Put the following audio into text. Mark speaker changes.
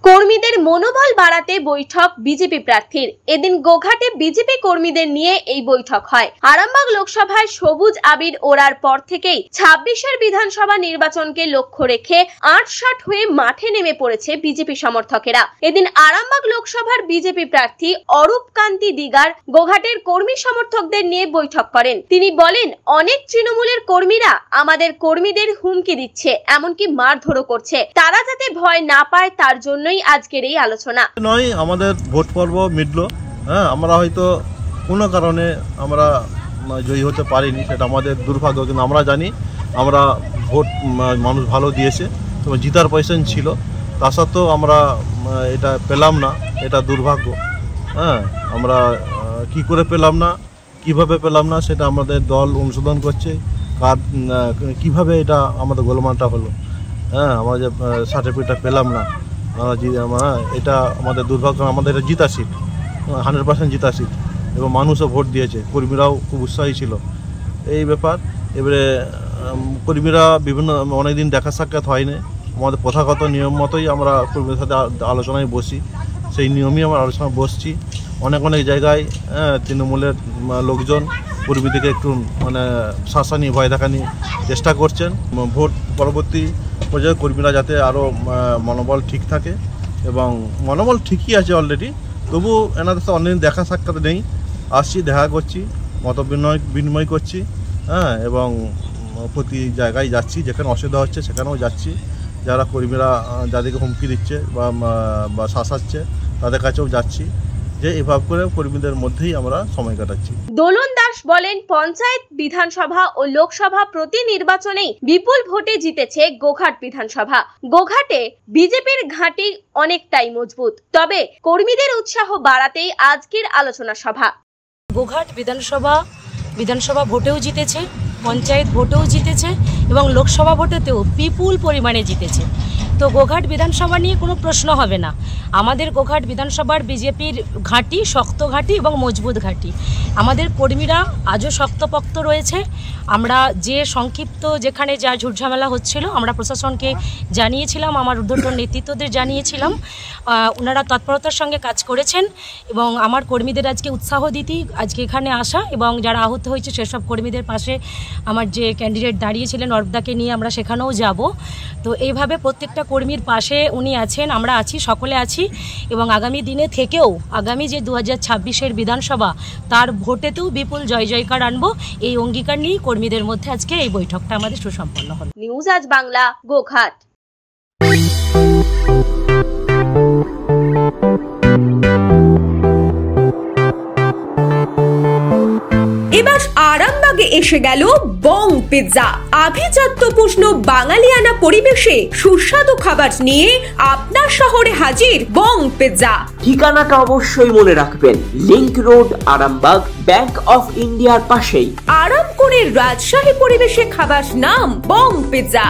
Speaker 1: কর্মীদের মনোবল বাড়াতে বৈঠক বিজেপি প্রার্থীর। এদিন গোঘাটে বিজেপি কর্মীদের নিয়ে এই বৈঠক হয়। আরামবাগ লোকসভায় সবুজ আবির ওড়ার পর থেকেই ২৬এর বিধানসভা নির্বাচনকে লক্ষ্য রেখে ৮-৬০ হয়ে মাঠে নেমে পড়েছে বিজেপি সমর্থকেরা। এদিন আরামবাগ লোকসভার বিজেপি প্রার্থী অরূপ কান্তি দিগার গোঘাটের কর্মী সমর্থকদের নিয়ে বৈঠক করেন। তিনি বলেন, অনেক তৃণমূলের কর্মীরা আমাদের কর্মীদের হুমকি দিচ্ছে, এমনকি মারধরও করছে। তারা যাতে ভয় না পায় তার জন্যই আজকের এই আলোচনা।
Speaker 2: নয়, আমাদের ভোট পর্ব মিটলো। আমরা হয়তো কোনো কারণে আমরা জয়ী হতে পারিনি, সেটা আমাদের দুর্ভাগ্য। কিন্তু আমরা জানি আমরা ভোট মানুষ ভালো দিয়েছে, তো জিতার পজিশন ছিল, তা সত্ত্বেও আমরা এটা পেলাম না, এটা দুর্ভাগ্য। আমরা কি করে পেলাম না, কিভাবে পেলাম না, সেটা আমাদের দল অনুশোধন করছে। কিভাবে এটা আমাদের গোলমালটা হলো, আমরা যে সার্টিফিকেটটা পেলাম না, এটা আমাদের দুর্ভাগ্য। আমাদের এটা জিতা সিট, 100% জিতা সিট, এবং মানুষও ভোট দিয়েছে, কর্মীরাও খুব উৎসাহী ছিল এই ব্যাপার। এবারে কর্মীরা বিভিন্ন অনেকদিন দেখা সাক্ষাৎ হয়নি, আমাদের প্রথাগত নিয়ম মতোই আমরা কর্মীদের সাথে আলোচনায় বসি, সেই নিয়মেই আমরা আলোচনা বসছি। অনেক জায়গায় তৃণমূলের লোকজন কর্মীদেরকে একটু শাসানি, ভয় দেখানি চেষ্টা করছেন। ভোট পরবর্তী পর্যায়ে কর্মীরা যাতে আরও মনোবল ঠিক থাকে, এবং মনোবল ঠিকই আছে অলরেডি, তবু এনাদের সাথে অনেকদিন দেখা সাক্ষাৎ নেই, আসছি, দেখা করছি, মত বিনিময় করছি, এবং প্রতি জায়গায় যাচ্ছি, যেখানে অসুবিধা হচ্ছে সেখানেও যাচ্ছি। যারা কর্মীরা যাদেরকে হুমকি দিচ্ছে বা শাসাচ্ছে তাদের কাছেও যাচ্ছি, যে এভাবে করে কর্মীদের মধ্যেই আমরা সময় কাটাচ্ছি।
Speaker 1: দোলন দাস বলেন, পঞ্চায়েত, বিধানসভা ও লোকসভা প্রতি নির্বাচনেই বিপুল ভোটে জিতেছে গোঘাট বিধানসভা। গোঘাটে বিজেপির ঘাঁটি অনেকটাই মজবুত, তবে কর্মীদের উৎসাহ বাড়াতেই আজকের আলোচনা সভা।
Speaker 3: গোঘাট বিধানসভা ভোটেও জিতেছে, পঞ্চায়েত ভোটেও জিতেছে, এবং লোকসভা ভোটেতেও বিপুল পরিমাণে জিতেছে। তো গোঘাট বিধানসভা নিয়ে কোনো প্রশ্ন হবে না। আমাদের গোঘাট বিধানসভার বিজেপির ঘাঁটি শক্ত ঘাঁটি এবং মজবুত ঘাঁটি। আমাদের কর্মীরা আজও শক্তপোক্ত রয়েছে। আমরা যে সংক্ষিপ্ত যেখানে যা ঝুটঝামেলা হচ্ছিল, আমরা প্রশাসনকে জানিয়েছিলাম, আমার ঊর্ধ্বতন নেতৃত্বদের জানিয়েছিলাম, ওনারা তৎপরতার সঙ্গে কাজ করেছেন, এবং আমার কর্মীদের আজকে উৎসাহ দিতেই আজকে এখানে আসা, এবং যারা আহত হয়েছে সেসব কর্মীদের পাশে আমার যে ক্যান্ডিডেট দাঁড়িয়েছিলেন অর্পদাকে নিয়ে আমরা সেখানেও যাব। তো এইভাবে প্রত্যেকটা কর্মীর পাশে উনি আছেন, আমরা আছি, সকলে আছি, এবং আগামী দিনে থেকেও আগামী যে 2026-এর বিধানসভা তার ভোটেতেও বিপুল জয়জয়কার আনবো, এই অঙ্গীকার নিয়েই কর্মীদের মধ্যে আজকে এই বৈঠকটা আমাদের সুসম্পন্ন হলো।
Speaker 1: নিউজ আজ বাংলা, গোঘাট।
Speaker 4: এবার আরামবাগে এসে গেল বং পিৎজা। আভিজাত্যপূর্ণ বাঙালিয়ানা পরিবেশে সুস্বাদু খাবার নিয়ে আপনার শহরে হাজির বং পিৎজা।
Speaker 5: ঠিকানাটা অবশ্যই মনে রাখবেন, link road, Arambagh, bank of ইন্ডিয়ার পাশেই।
Speaker 4: আরাম করে রাজশাহী পরিবেশে খাবার নাম বং পিৎজা।